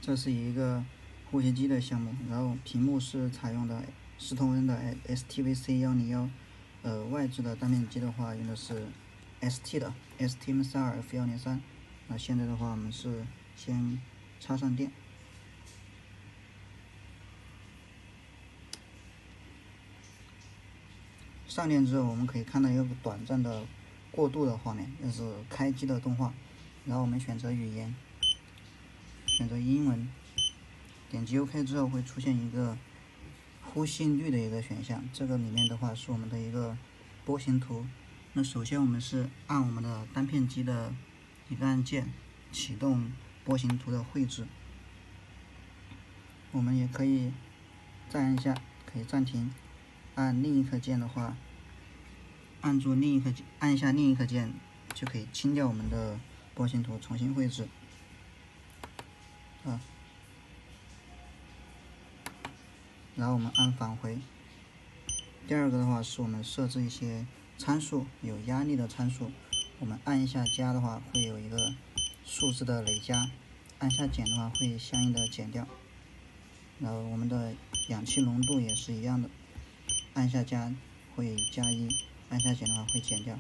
这是一个呼吸机的项目，然后屏幕是采用的施通温的 STVC101，外置的单片机的话用的是 ST 的 STM32F103。那现在的话，我们是先插上电。上电之后，我们可以看到一个短暂的过渡的画面，就是开机的动画。然后我们选择语言，选择英文，点击 OK 之后会出现一个呼吸率的一个选项。这个里面的话是我们的一个波形图。那首先我们是按我们的单片机的一个按键启动波形图的绘制。我们也可以再按一下，可以暂停。按另一颗键的话，按一下另一颗键就可以清掉我们的波形图，重新绘制。然后我们按返回。第二个的话是我们设置一些参数，有压力的参数。我们按一下加的话，会有一个数字的累加；按下减的话，会相应的减掉。然后我们的氧气浓度也是一样的，按下加会加1，按下减的话会减掉。